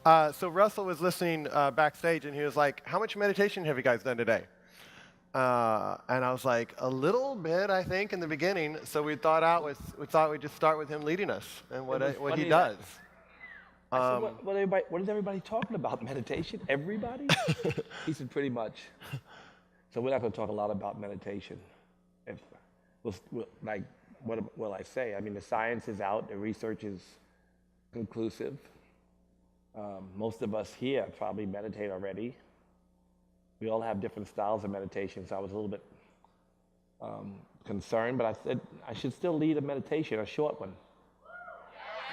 So Russell was listening backstage, and he was like, "How much meditation have you guys done today?" And I was like, "A little bit, I think, in the beginning." So we thought we'd just start with him leading us and It was what he funny that does. I said, Um, what is everybody talking about? Meditation? Everybody? He said, pretty much. So we're not going to talk a lot about meditation. If, like, what will I say? I mean, the science is out, the research is conclusive. Most of us here probably meditate already. We all have different styles of meditation, so I was a little bit concerned, but I said I should still lead a meditation, a short one,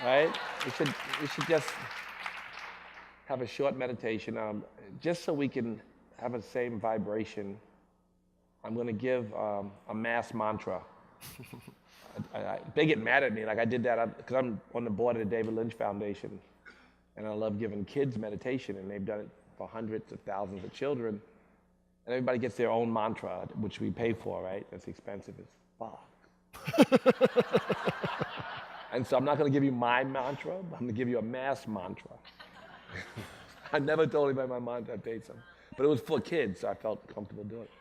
right? We should just have a short meditation, just so we can have the same vibration. I'm going to give a mass mantra. They get mad at me, like I did that because I'm on the board of the David Lynch Foundation, and I love giving kids meditation, and they've done it for hundreds of thousands of children. And everybody gets their own mantra, which we pay for, right? That's expensive as fuck. And so I'm not going to give you my mantra, but I'm going to give you a mass mantra. I never told anybody my mantra, I paid some. But it was for kids, so I felt comfortable doing it.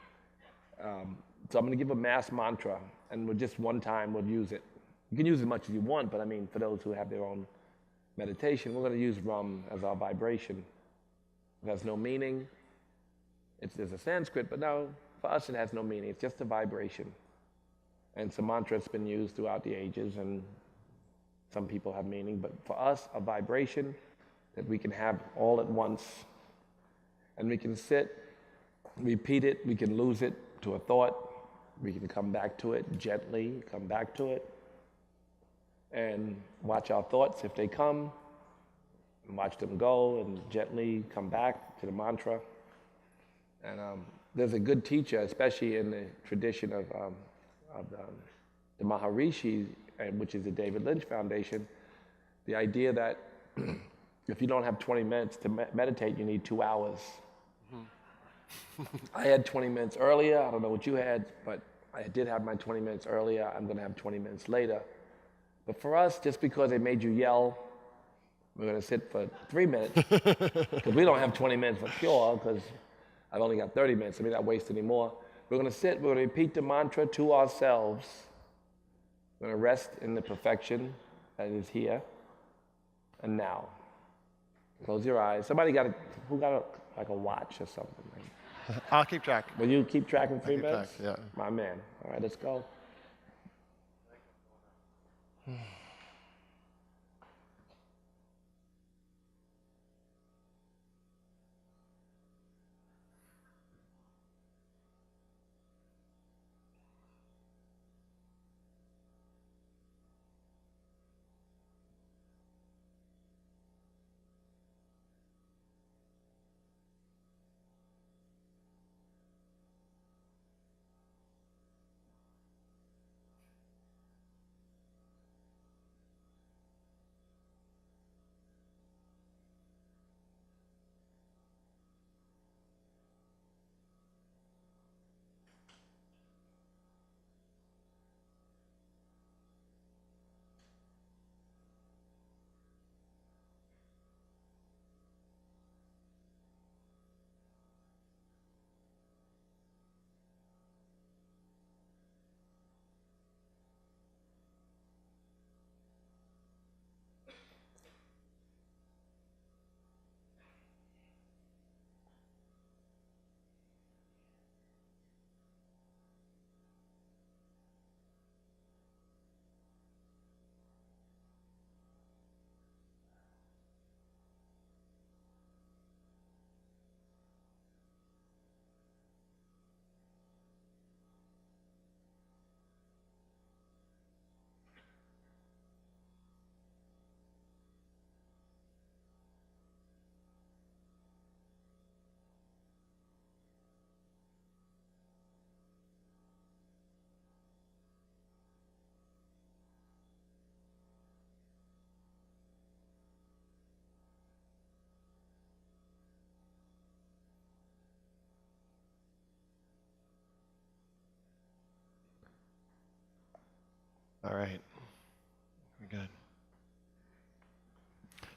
So I'm going to give a mass mantra, and with just one time we'll use it. You can use as much as you want, but I mean, for those who have their own meditation, we're going to use Rum as our vibration. It has no meaning. There's a Sanskrit, but no, for us it has no meaning. It's just a vibration. And it's a mantra that's been used throughout the ages, and some people have meaning, but for us, a vibration that we can have all at once. And we can sit, repeat it, we can lose it to a thought, we can come back to it gently, come back to it, and watch our thoughts if they come, and watch them go, and gently come back to the mantra. And there's a good teacher, especially in the tradition of the Maharishi, which is the David Lynch Foundation, the idea that if you don't have 20 minutes to meditate, you need 2 hours. I had 20 minutes earlier. I don't know what you had, but I did have my 20 minutes earlier. I'm going to have 20 minutes later. But for us, just because they made you yell, we're going to sit for 3 minutes, because we don't have 20 minutes for sure, because I've only got 30 minutes. Let me not waste any more. We're going to sit, we're going to repeat the mantra to ourselves. We're going to rest in the perfection that is here and now. Close your eyes. Who got like a watch or something? I'll keep track. Will you keep track in 3 minutes? Yeah. My man. All right, let's go. All right. We're good.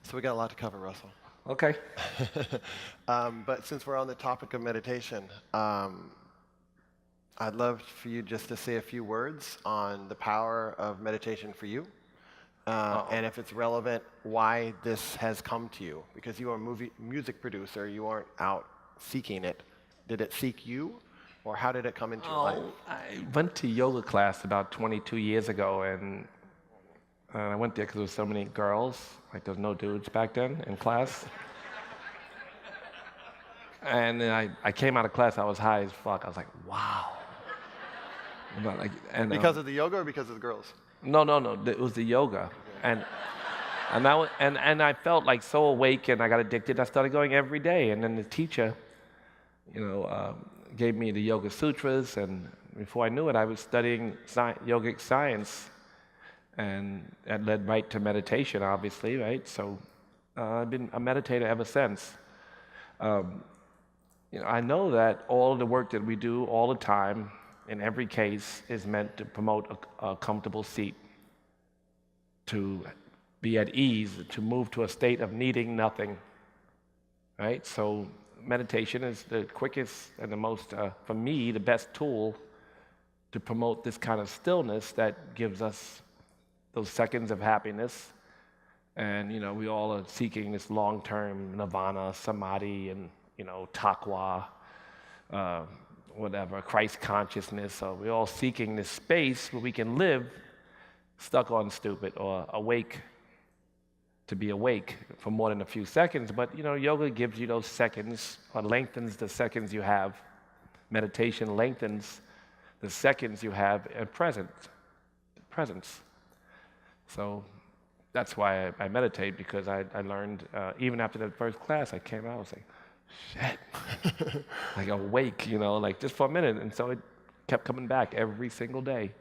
So we got a lot to cover, Russell. Okay. But since we're on the topic of meditation, I'd love for you just to say a few words on the power of meditation for you. And if it's relevant, why this has come to you. Because you are a music producer, you aren't out seeking it. Did it seek you, or how did it come into your life? I went to yoga class about 22 years ago, and I went there because there was so many girls, like there was no dudes back then in class. And then I came out of class, I was high as fuck. I was like, wow. But Because of the yoga or because of the girls? No, it was the yoga. And I felt like so awake, and I got addicted. I started going every day, and then the teacher, gave me the Yoga Sutras, and before I knew it, I was studying yogic science, and that led right to meditation, obviously, right? So I've been a meditator ever since. I know that all the work that we do all the time, in every case, is meant to promote a comfortable seat, to be at ease, to move to a state of needing nothing, right? So meditation is the quickest and the most, for me, the best tool to promote this kind of stillness that gives us those seconds of happiness. And, we all are seeking this long-term nirvana, samadhi, and, takwa, whatever, Christ consciousness. So we're all seeking this space where we can live stuck on stupid or awake, to be awake for more than a few seconds. But, yoga gives you those seconds, or lengthens the seconds you have. Meditation lengthens the seconds you have at presence. So that's why I meditate, because I learned, even after the first class, I came out, I was like, shit, like awake, like just for a minute. And so it kept coming back every single day.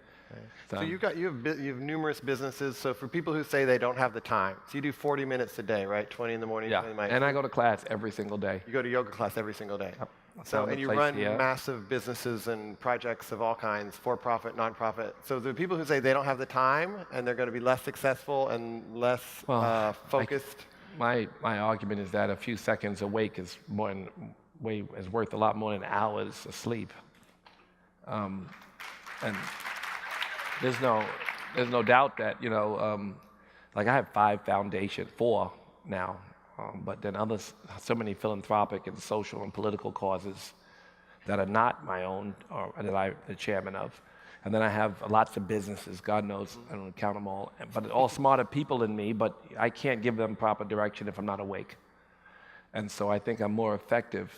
So you have numerous businesses. So for people who say they don't have the time, so you do 40 minutes a day, right? 20 in the morning, yeah. 20 in the night. And I go to class every single day. You go to yoga class every single day. Yep. So and you run massive businesses and projects of all kinds, for-profit, non-profit. So the people who say they don't have the time and they're going to be less successful and less focused. My argument is that a few seconds awake is worth a lot more than hours of sleep. And there's no doubt that, like I have 4 now, but then so many philanthropic and social and political causes that are not my own, or that I'm the chairman of. And then I have lots of businesses, God knows, I don't count them all, but all smarter people than me, but I can't give them proper direction if I'm not awake. And so I think I'm more effective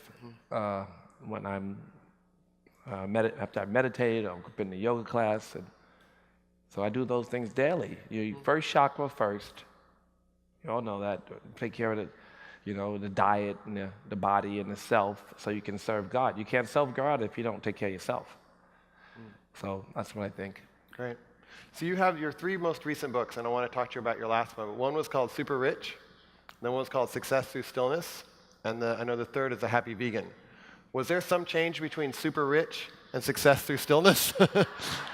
when I'm, after I've meditated, or been to yoga class, and so I do those things daily. First chakra first. You all know that. Take care of the diet and the body and the self, so you can serve God. You can't serve God if you don't take care of yourself. So that's what I think. Great. So you have your 3 most recent books, and I want to talk to you about your last one. One was called Super Rich, then one was called Success Through Stillness, and I know the third is The Happy Vegan. Was there some change between Super Rich and Success Through Stillness?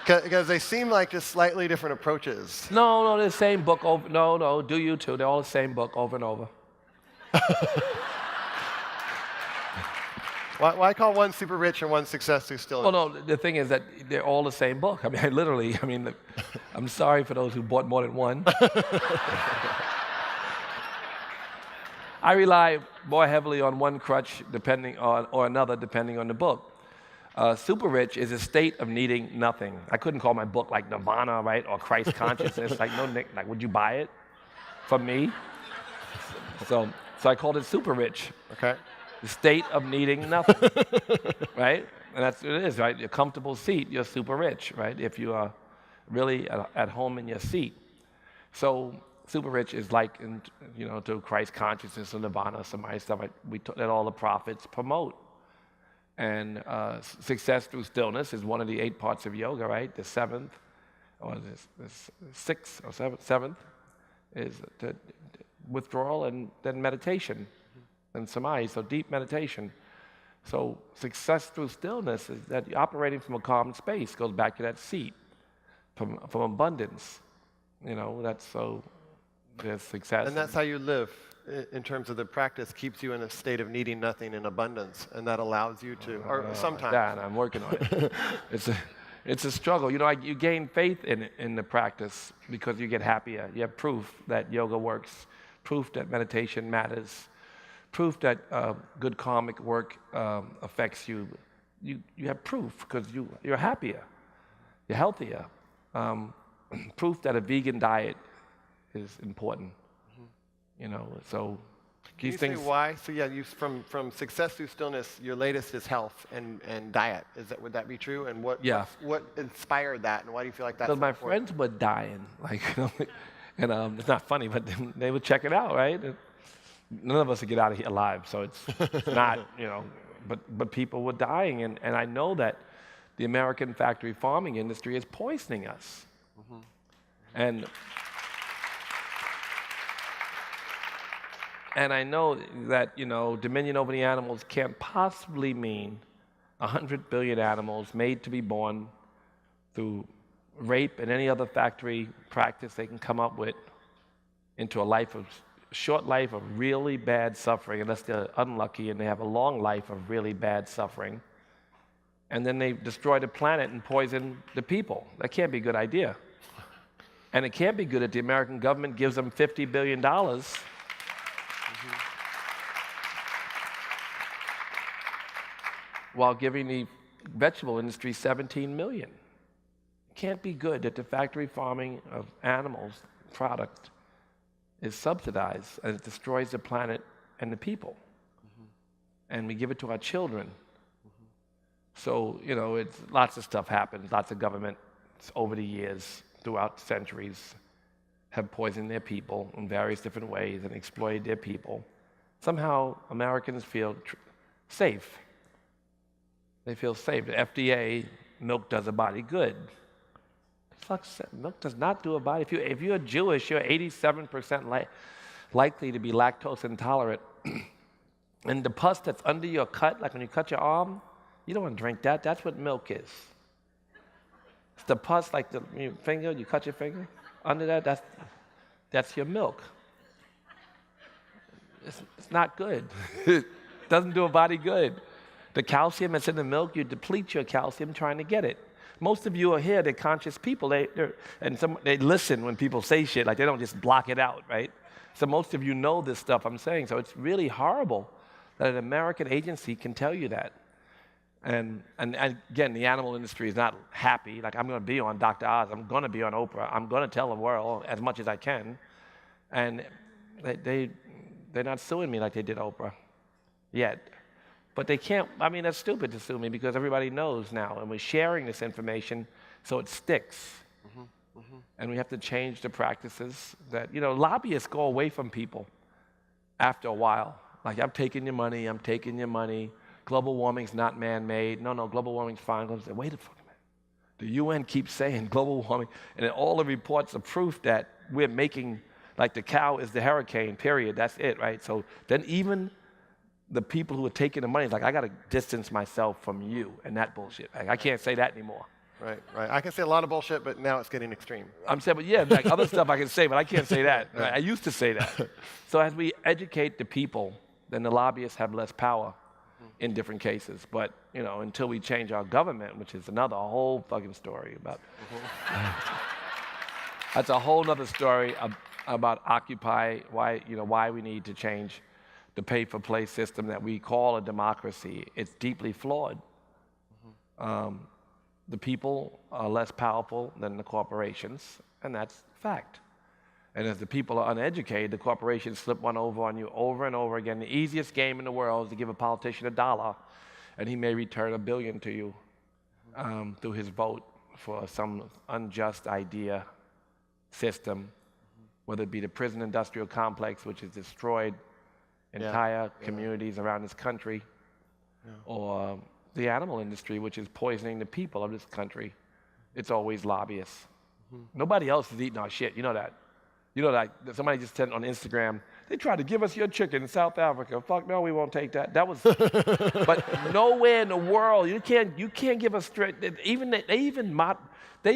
Because they seem like just slightly different approaches. No, they're the same book over. No, do you too? They're all the same book over and over. Why call one Super Rich and one Success Through Stillness? Well, no, the thing is that they're all the same book. I mean, I'm sorry for those who bought more than one. I rely more heavily on one crutch or another, depending on the book. Super Rich is a state of needing nothing. I couldn't call my book like Nirvana, right, or Christ consciousness. Like, no, Nick, like, would you buy it from me? So I called it Super Rich. Okay. The state of needing nothing, right? And that's what it is, right? Your comfortable seat, you're super rich, right? If you are really at home in your seat. So super rich is like, to Christ consciousness and nirvana, samadhi stuff that all the prophets promote. And success through stillness is one of the 8 parts of yoga, right? The 7th, or the 6th or 7th is the withdrawal and then meditation. And samadhi, so deep meditation. So success through stillness is that you're operating from a calm space, goes back to that seat, from abundance. That's so there's success. And that's how you live. in terms of the practice, keeps you in a state of needing nothing in abundance, and that allows you to, or sometimes. That, I'm working on it. It's a struggle. You know, you gain faith in the practice because you get happier. You have proof that yoga works, proof that meditation matters, proof that good karmic work affects you. You have proof because you're happier, you're healthier. Proof that a vegan diet is important. You know, so Can these you things. say why? So yeah, from success through stillness, your latest is health and diet. Would that be true? And Yeah. what inspired that, and why do you feel like that's Because my important? friends were dying, like, you know, and it's not funny, but they would check it out, right? And none of us would get out of here alive, so it's not, you know, but people were dying, and I know that the American factory farming industry is poisoning us. And I know that, you know, dominion over the animals can't possibly mean 100 billion animals made to be born through rape and any other factory practice they can come up with into a short life of really bad suffering, unless they're unlucky and they have a long life of really bad suffering. And then they destroy the planet and poison the people. That can't be a good idea. And it can't be good if the American government gives them $50 billion while giving the vegetable industry $17 million. It can't be good that the factory farming of animals product is subsidized and it destroys the planet and the people. And we give it to our children. So, you know, lots of stuff happens, lots of governments over the years, throughout centuries, have poisoned their people in various different ways and exploited their people. Somehow, Americans feel safe. They feel safe. The FDA, milk does a body good. Milk does not do a body. If you're Jewish, you're 87% likely to be lactose intolerant. And the pus that's under your cut, like when you cut your arm, you don't want to drink that. That's what milk is. It's the pus, like your finger, you cut your finger. Under that, that's your milk. It's not good. It doesn't do a body good. The calcium that's in the milk, you deplete your calcium trying to get it. Most of you are here, they're conscious people. They listen when people say shit, like they don't just block it out, right? So most of you know this stuff I'm saying. So it's really horrible that an American agency can tell you that. And again, the animal industry is not happy. Like, I'm going to be on Dr. Oz. I'm going to be on Oprah. I'm going to tell the world as much as I can. And they're not suing me like they did Oprah yet. But they can't. I mean, that's stupid to sue me because everybody knows now. And we're sharing this information so it sticks. And we have to change the practices that, you know, lobbyists go away from people after a while. Like, I'm taking your money. I'm taking your money. Global warming's not man-made. No, global warming's fine. Say, wait a fucking minute. The UN keeps saying global warming, and then all the reports are proof that we're making, like the cow is the hurricane, period. That's it, right? So then even the people who are taking the money is like, I got to distance myself from you and that bullshit. Like, I can't say that anymore. Right. I can say a lot of bullshit, but now it's getting extreme. I'm saying, but yeah, like other stuff I can say, but I can't say that. Right? I used to say that. So as we educate the people, then the lobbyists have less power in different cases. But, you know, until we change our government, which is another whole fucking story about, that's a whole other story about Occupy, why we need to change the pay-for-play system that we call a democracy. It's deeply flawed. The people are less powerful than the corporations, and that's fact. And as the people are uneducated, the corporations slip one over on you over and over again. The easiest game in the world is to give a politician $1, and he may return $1 billion to you through his vote for some unjust idea system, whether it be the prison industrial complex, which has destroyed entire communities around this country, or the animal industry, which is poisoning the people of this country. It's always lobbyists. Nobody else is eating our shit. You know that. You know that somebody just said on Instagram, they tried to give us your chicken in South Africa. Fuck no, we won't take that. That was, but nowhere in the world, you can't give us straight, they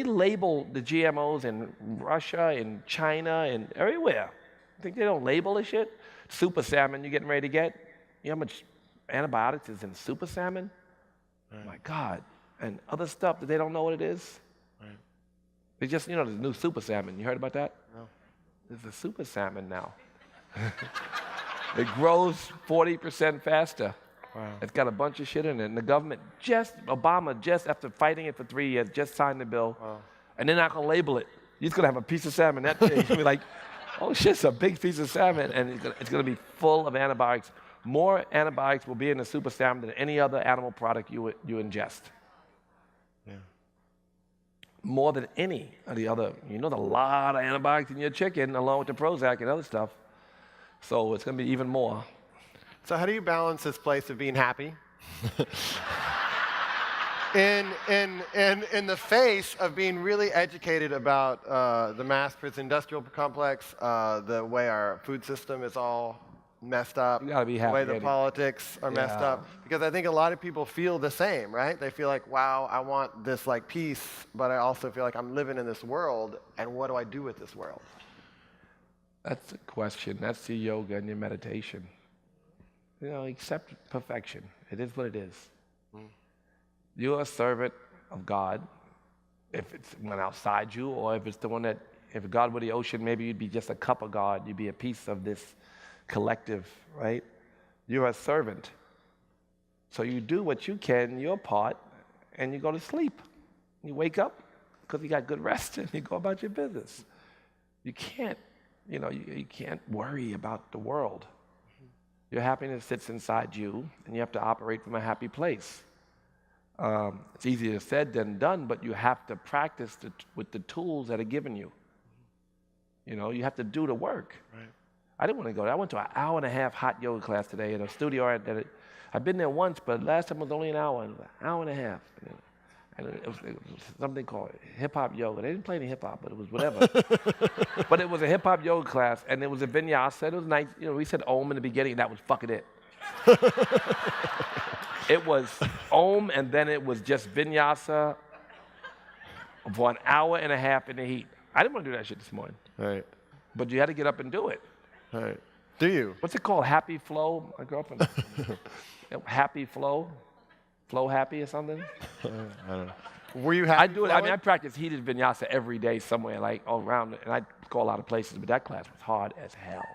label the GMOs in Russia, in China, and everywhere. Think they don't label this shit? super salmon you're getting ready to get. You know how much antibiotics is in super salmon? Right. My God. And other stuff that they don't know what it is. Right. They just, there's a new super salmon. You heard about that? No. There's a super salmon now. It grows 40% faster. Wow. It's got a bunch of shit in it. And the government Obama just after fighting it for 3 years, just signed the bill. Wow. And they're not going to label it. You're just going to have a piece of salmon that day. You're going to be like, oh shit, it's a big piece of salmon. And it's going to be full of antibiotics. More antibiotics will be in the super salmon than any other animal product you ingest. Yeah. More than any of the other. There's a lot of antibiotics in your chicken along with the Prozac and other stuff. So it's going to be even more. So how do you balance this place of being happy in the face of being really educated about the mass-produced industrial complex, the way our food system is all messed up, you gotta be happy, the way the politics are messed up? Because I think a lot of people feel the same, right? They feel like, wow, I want this like peace, but I also feel like I'm living in this world, and what do I do with this world? That's the question. That's your yoga and your meditation. Accept perfection. It is what it is. You're a servant of God. If it's one outside you, or if it's the one that, if God were the ocean, maybe you'd be just a cup of God. You'd be a piece of this collective, right? You're a servant. So you do what you can, your part, and you go to sleep. You wake up because you got good rest, and you go about your business. You can't, you can't worry about the world. Your happiness sits inside you, and you have to operate from a happy place. It's easier said than done, but you have to practice with the tools that are given you. You have to do the work. Right. I didn't want to go there. I went to an hour-and-a-half hot yoga class today at a studio. I've been there once, but last time it was only an hour. It was an hour and a half. And it was something called hip-hop yoga. They didn't play any hip-hop, but it was whatever. But it was a hip-hop yoga class, and it was a vinyasa. It was nice. We said Om in the beginning, and that was fucking it. It was Om, and then it was just vinyasa for an hour and a half in the heat. I didn't want to do that shit this morning. Right. But you had to get up and do it. Right. Do you? What's it called? Happy flow? I grew up in happy flow? Flow happy or something? I don't know. Were you happy? I do it. I practice heated vinyasa every day somewhere, like all around, and I go a lot of places, but that class was hard as hell.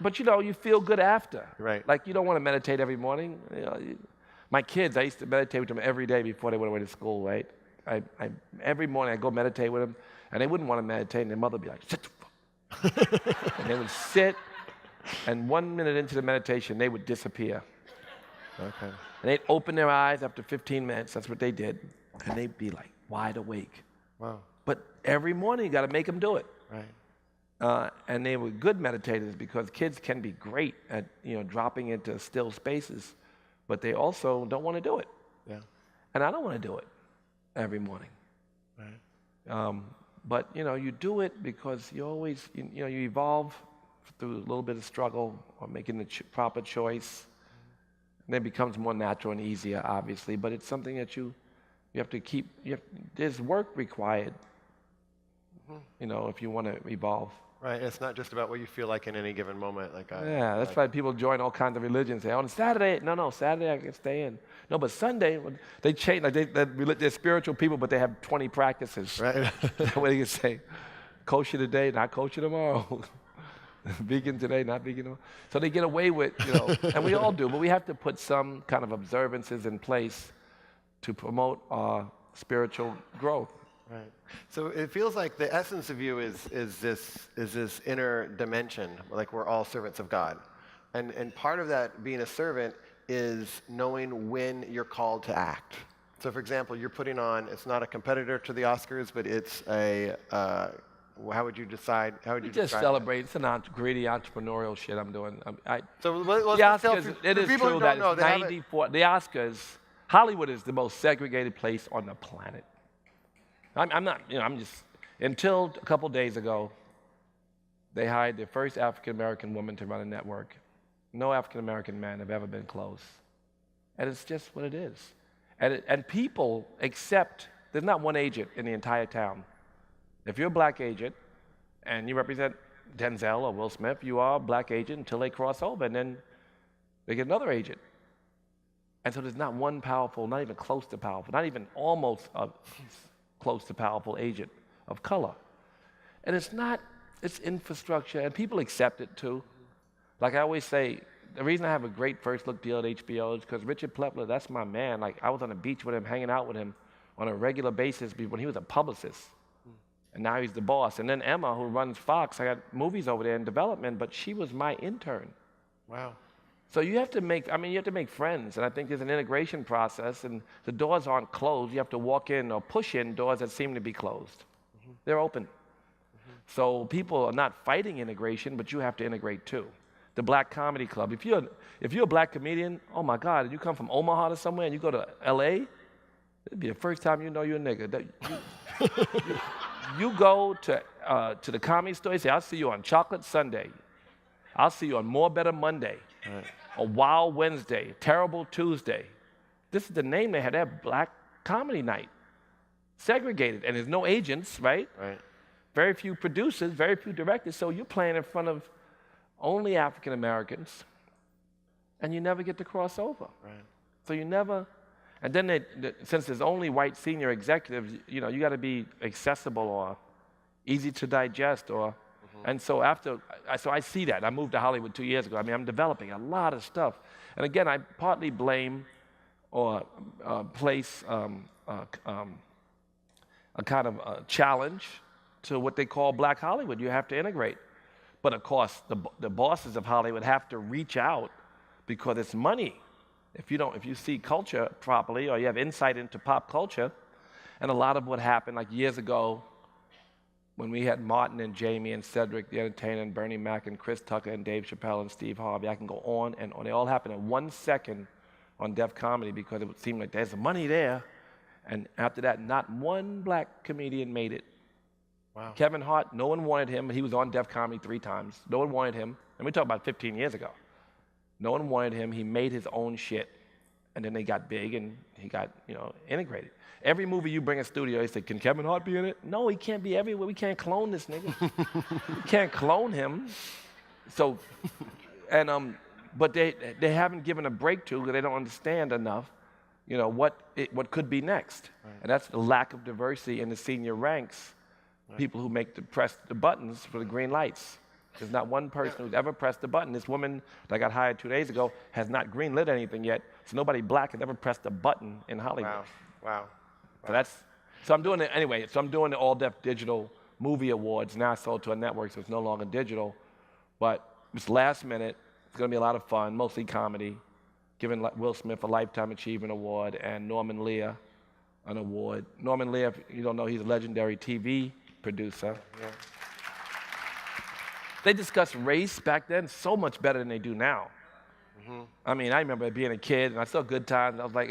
But you feel good after. Right. Like you don't want to meditate every morning. My kids, I used to meditate with them every day before they went away to school, right? Every morning I go meditate with them, and they wouldn't want to meditate, and their mother would be like, sit the fuck. And they would sit, and 1 minute into the meditation, they would disappear. Okay. And they'd open their eyes after 15 minutes. That's what they did. And they'd be like wide awake. Wow. But every morning you got to make them do it. Right. And they were good meditators because kids can be great at dropping into still spaces, but they also don't want to do it. Yeah. And I don't want to do it every morning. Right. But you do it because you always you evolve through a little bit of struggle or making the proper choice. And it becomes more natural and easier, obviously, but it's something that you have to keep. There's work required, if you want to evolve. Right. It's not just about what you feel like in any given moment. That's why people join all kinds of religions. Say, on Saturday, Saturday I can stay in. No, but Sunday, they change. Like they're spiritual people, but they have 20 practices. Right. That way they can say, kosher today, not kosher tomorrow. Vegan today, not vegan tomorrow. So they get away with, and we all do, but we have to put some kind of observances in place to promote our spiritual growth. Right. So it feels like the essence of you is this inner dimension, like we're all servants of God. And part of that being a servant is knowing when you're called to act. So for example, you're putting on, it's not a competitor to the Oscars, but it's how would you decide? How would you just celebrate? It's an greedy entrepreneurial shit I'm doing. So the Oscars, it is true that it's 94. The Oscars, Hollywood is the most segregated place on the planet. I'm not, I'm just, until a couple days ago, they hired their first African-American woman to run a network. No African-American men have ever been close. And it's just what it is. And people accept, there's not one agent in the entire town. If you're a black agent and you represent Denzel or Will Smith, you are a black agent until they cross over, and then they get another agent. And so there's not one powerful, not even close to powerful, not even almost close to powerful agent of color. And it's infrastructure, and people accept it too. Like I always say, the reason I have a great first look deal at HBO is because Richard Plepler, that's my man. Like I was on the beach with him, hanging out with him on a regular basis when he was a publicist. And now he's the boss. And then Emma, who runs Fox, I got movies over there in development, but she was my intern. Wow. So you have to make friends, and I think there's an integration process, and the doors aren't closed. You have to walk in or push in doors that seem to be closed. They're open. So people are not fighting integration, but you have to integrate too. The Black Comedy Club. If you're a black comedian, oh my God, and you come from Omaha or somewhere and you go to LA, it'd be the first time you know you're a nigga. You go to the Comedy Store, you say, I'll see you on Chocolate Sunday. I'll see you on More Better Monday. Right. A Wild Wednesday, Terrible Tuesday. This is the name they had. They have Black Comedy Night. Segregated, and there's no agents, right? Right. Very few producers, very few directors, so you're playing in front of only African Americans, and you never get to cross over. Right. So you never, and then since there's only white senior executives, you got to be accessible or easy to digest, or, and so so I see that. I moved to Hollywood 2 years ago. I mean, I'm developing a lot of stuff, and again, I partly blame or place a kind of a challenge to what they call Black Hollywood. You have to integrate. But of course, the bosses of Hollywood have to reach out because it's money. If you see culture properly or you have insight into pop culture, and a lot of what happened like years ago when we had Martin and Jamie and Cedric the Entertainer and Bernie Mac and Chris Tucker and Dave Chappelle and Steve Harvey, I can go on and on. They all happened in 1 second on Def Comedy because it would seem like there's money there. And after that, not one black comedian made it. Wow. Kevin Hart, no one wanted him. He was on Def Comedy 3 times. No one wanted him. And we talk about 15 years ago. No one wanted him. He made his own shit. And then they got big and he got, integrated. Every movie you bring in studio, they say, can Kevin Hart be in it? No, he can't be everywhere. We can't clone this nigga. We can't clone him. So, but they haven't given a breakthrough because they don't understand enough, what could be next. Right. And that's the lack of diversity in the senior ranks. Right. People who press the buttons for the green lights. There's not one person who's ever pressed the button. This woman that got hired 2 days ago has not green-lit anything yet, so nobody black has ever pressed a button in Hollywood. Wow. So I'm doing it anyway. So I'm doing the All Def Digital Movie Awards. Now I sold to a network, so it's no longer digital. But it's last minute. It's going to be a lot of fun, mostly comedy. Giving Will Smith a Lifetime Achievement Award and Norman Lear an award. Norman Lear, if you don't know, he's a legendary TV producer. Yeah. They discussed race back then so much better than they do now. Mm-hmm. I mean, I remember being a kid, and I saw Good Times. I was like,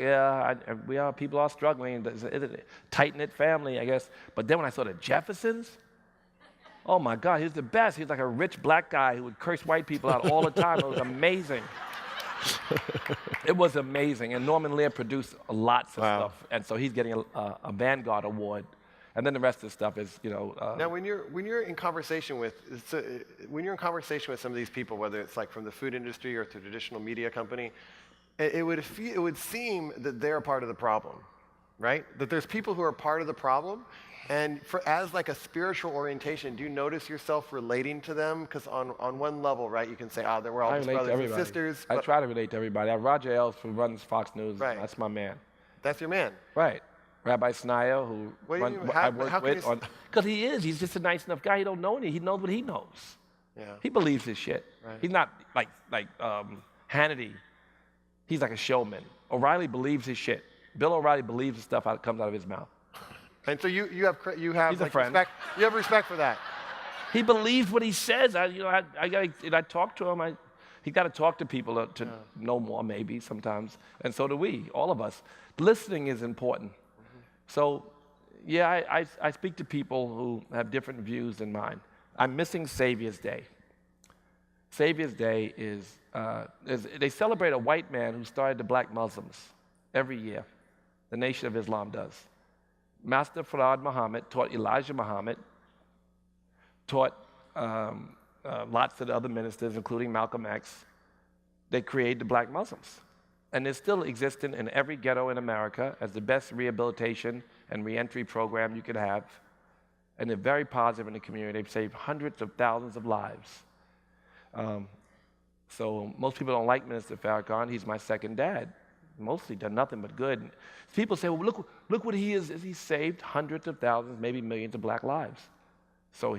people are struggling. It's a tight-knit family, I guess. But then when I saw the Jeffersons, oh my God, he was the best. He was like a rich black guy who would curse white people out all the time. It was amazing. It was amazing. And Norman Lear produced lots of stuff. And so he's getting a Vanguard Award. And then the rest of the stuff is, Now, when you're in conversation with some of these people, whether it's like from the food industry or to a traditional media company, it would seem that they're part of the problem, right? That there's people who are part of the problem, and as like a spiritual orientation, do you notice yourself relating to them? Because on one level, right, you can say, we're all just brothers and sisters. I try to relate to everybody. I have Roger Ailes, who runs Fox News. Right. That's my man. That's your man. Right. Rabbi Snaya, who I work with, because he's just a nice enough guy. He don't know anything. He knows what he knows. Yeah. He believes his shit. Right. He's not like Hannity. He's like a showman. O'Reilly believes his shit. Bill O'Reilly believes the stuff that comes out of his mouth. And so you have he's like respect. You have respect for that. He believes what he says. I talk to him. He got to talk to people to know more, maybe sometimes, and so do we, all of us. Listening is important. So, I speak to people who have different views than mine. I'm missing Savior's Day. Savior's Day is they celebrate a white man who started the black Muslims every year. The Nation of Islam does. Master Farad Muhammad taught Elijah Muhammad, taught lots of the other ministers, including Malcolm X, they created the black Muslims. And they're still existing in every ghetto in America as the best rehabilitation and reentry program you could have. And they're very positive in the community. They've saved hundreds of thousands of lives. So most people don't like Minister Farrakhan. He's my second dad. Mostly done nothing but good. People say, well, look what he is. He's saved hundreds of thousands, maybe millions of black lives. So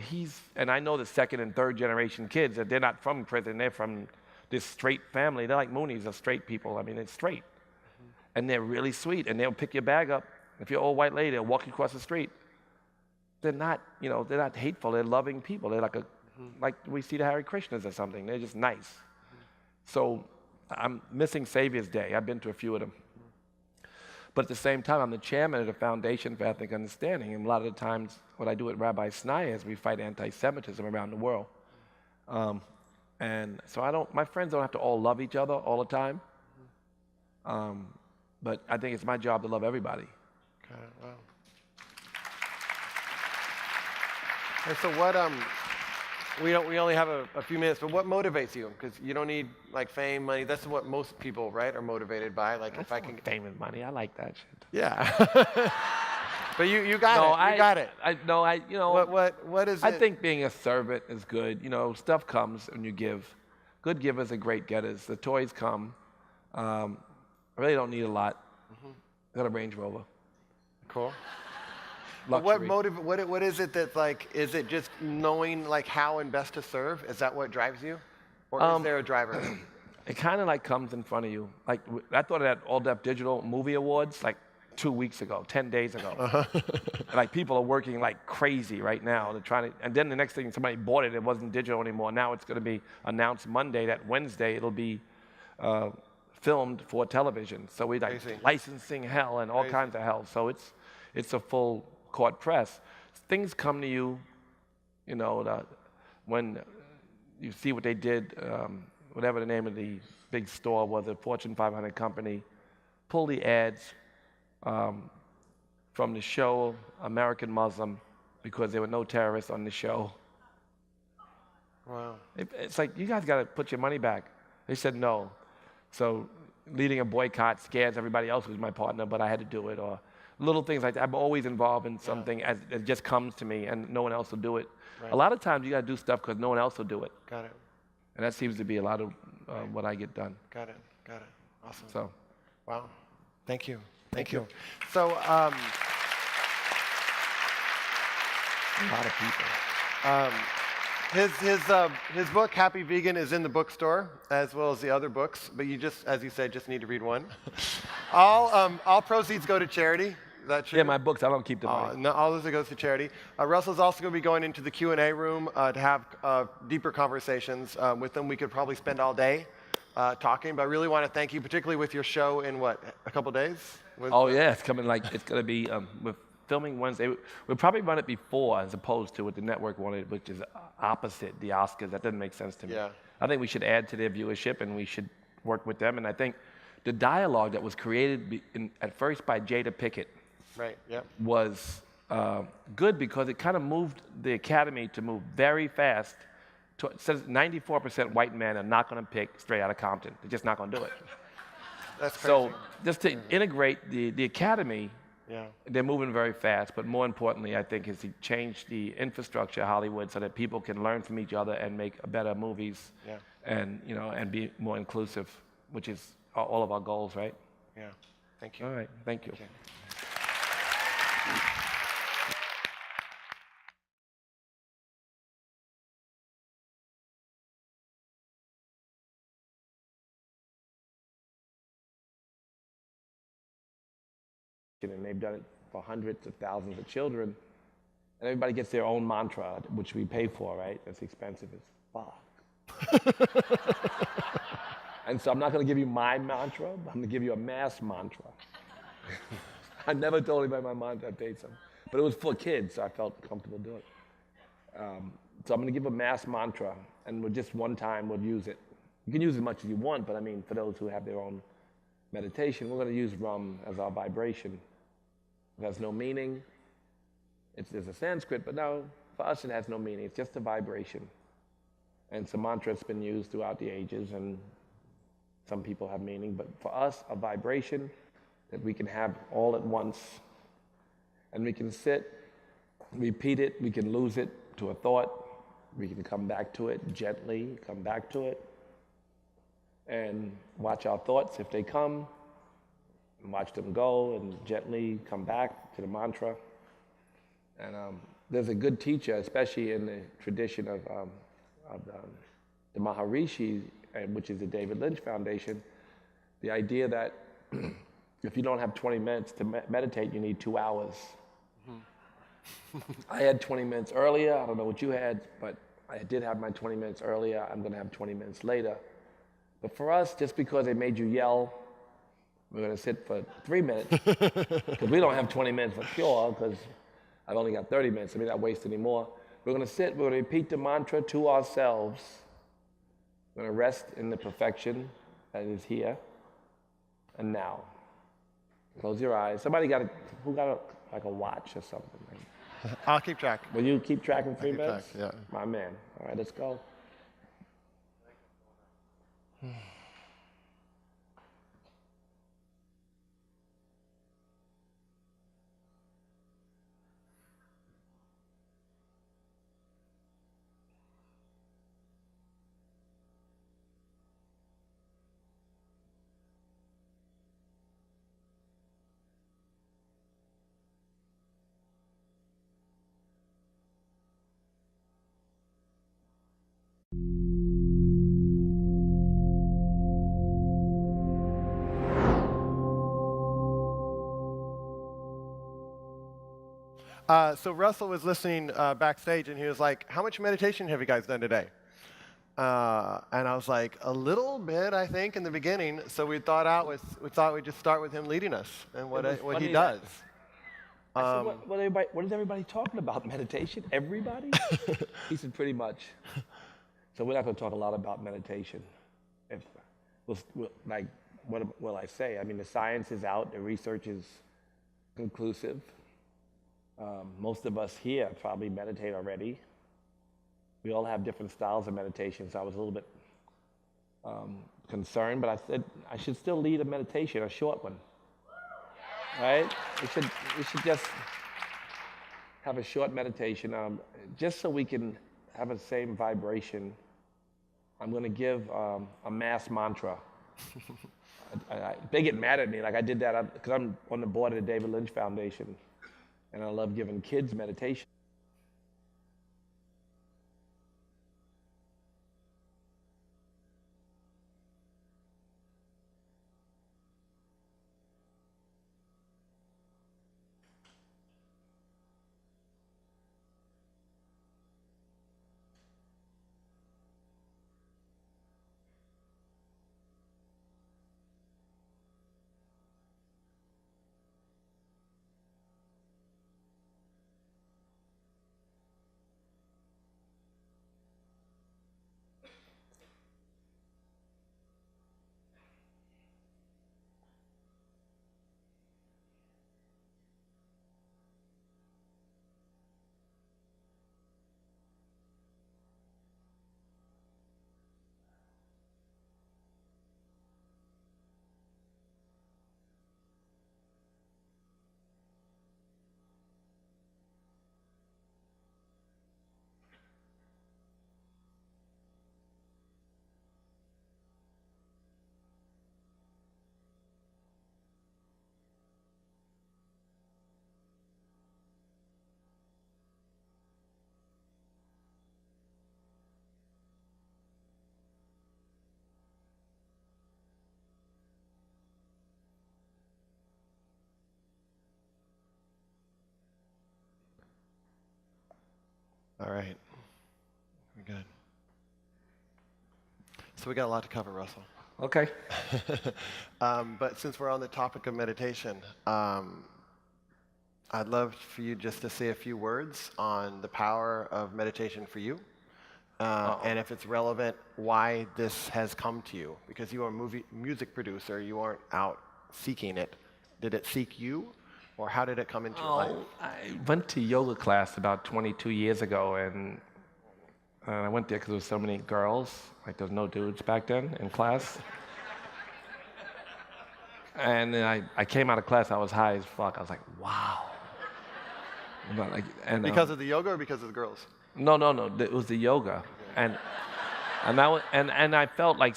and I know the second and third generation kids, that they're not from prison, they're from this straight family. They're like Moonies, are straight people. I mean, it's straight. And they're really sweet, and they'll pick your bag up. If you're an old white lady, they'll walk you across the street. They're not, they're not hateful. They're loving people. They're like we see the Hare Krishnas or something. They're just nice. So I'm missing Savior's Day. I've been to a few of them. But at the same time, I'm the chairman of the Foundation for Ethnic Understanding. And a lot of the times, what I do with Rabbi Snai is we fight anti-Semitism around the world. And so my friends don't have to all love each other all the time. But I think it's my job to love everybody. Okay, wow. And so what, we only have a few minutes, but what motivates you? Because you don't need like fame, money. That's what most people, right, are motivated by. Like if I can get fame and money, I like that shit. Yeah. But you got it. You got it. What is it? I think being a servant is good. Stuff comes when you give. Good givers are great getters. The toys come. I really don't need a lot. I got a Range Rover. Cool. Luxury. What is it that's like, is it just knowing like how and best to serve? Is that what drives you? Or is there a driver? It kind of like comes in front of you. Like I thought of that All Def Digital Movie Awards like 2 weeks ago, 10 days ago. Like people are working like crazy right now. They're trying to, and then the next thing somebody bought it, it wasn't digital anymore. Now it's going to be announced Monday. That Wednesday it'll be filmed for television. So we like licensing hell and all kinds of hell. So it's a full court press. Things come to you, when you see what they did, whatever the name of the big store was, a Fortune 500 company, pull the ads from the show American Muslim because there were no terrorists on the show. Wow. It's like, you guys got to put your money back. They said no. So leading a boycott scares everybody else who's my partner, but I had to do it. Or little things like that. I'm always involved in something as it just comes to me and no one else will do it. Right. A lot of times you got to do stuff because no one else will do it. Got it. And that seems to be a lot of what I get done. Got it. Awesome. So, wow. Thank you. Thank you. So, a lot of people. His book, Happy Vegan, is in the bookstore, as well as the other books, but you just, as you said, just need to read one. All proceeds go to charity. Yeah, my books, I don't keep the money. No, all of it goes to charity. Russell's also going to be going into the Q&A room to have deeper conversations with them. We could probably spend all day talking, but I really want to thank you, particularly with your show in, a couple days? Yeah, it's coming it's going to be, we're filming Wednesday. We'll probably run it before as opposed to what the network wanted, which is opposite the Oscars. That doesn't make sense to me. Yeah. I think we should add to their viewership and we should work with them. And I think the dialogue that was created at first by Jada Pinkett was good because it kind of moved the Academy to move very fast. It says 94% white men are not going to pick Straight Outta Compton. They're just not going to do it. That's crazy. So just to integrate the Academy, they're moving very fast. But more importantly, I think, is to change the infrastructure of Hollywood so that people can learn from each other and make better movies and be more inclusive, which is all of our goals, right? Yeah. Thank you. All right. Thank you. Okay. And they've done it for hundreds of thousands of children. And everybody gets their own mantra, which we pay for, right? That's expensive as fuck. And so I'm not going to give you my mantra, but I'm going to give you a mass mantra. I never told anybody my mantra, I paid some. But it was for kids, so I felt comfortable doing it. So I'm going to give a mass mantra, and with just one time we'll use it. You can use as much as you want, but I mean, for those who have their own meditation, we're going to use rum as our vibration. It has no meaning. There's a Sanskrit, but no, for us it has no meaning. It's just a vibration. And it's a mantra that's been used throughout the ages, and some people have meaning, but for us, a vibration that we can have all at once. And we can sit, repeat it, we can lose it to a thought, we can come back to it gently, come back to it, and watch our thoughts if they come, and watch them go, and gently come back to the mantra. And there's a good teacher, especially in the tradition of the Maharishi, which is the David Lynch Foundation, the idea that if you don't have 20 minutes to meditate, you need 2 hours. I had 20 minutes earlier. I don't know what you had, but I did have my 20 minutes earlier. I'm going to have 20 minutes later. But for us, just because they made you yell, we're going to sit for 3 minutes, because we don't have 20 minutes for pure, because I've only got 30 minutes. I mean, not waste any more. We're going to sit, we're going to repeat the mantra to ourselves. We're going to rest in the perfection that is here and now. Close your eyes. Who got like a watch or something? I'll keep track. Will you keep track in 3 minutes? Yeah. My man. All right, let's go. So Russell was listening backstage, and he was like, "How much meditation have you guys done today?" And I was like, "A little bit, I think, in the beginning." So we thought we'd just start with him leading us and what he does. I said, what is everybody talking about? Meditation? Everybody? He said, pretty much. So we're not going to talk a lot about meditation. Like, what will I say? I mean, the science is out. The research is conclusive. Most of us here probably meditate already. We all have different styles of meditation, so I was a little bit concerned, but I said I should still lead a meditation, a short one. Right? We should just have a short meditation, just so we can have the same vibration. I'm going to give a mass mantra. They get mad at me, like I did that because I'm on the board of the David Lynch Foundation, and I love giving kids meditation. All right. We're good. So we got a lot to cover, Russell. Okay. But since we're on the topic of meditation, I'd love for you just to say a few words on the power of meditation for you, and if it's relevant, why this has come to you. Because you are a music producer, you aren't out seeking it. Did it seek you, or how did it come into your life? I went to yoga class about 22 years ago, and And I went there because there was so many girls. Like there was no dudes back then in class. And then I came out of class, I was high as fuck. I was like, wow. Because of the yoga or because of the girls? No. It was the yoga. And that was, and I felt like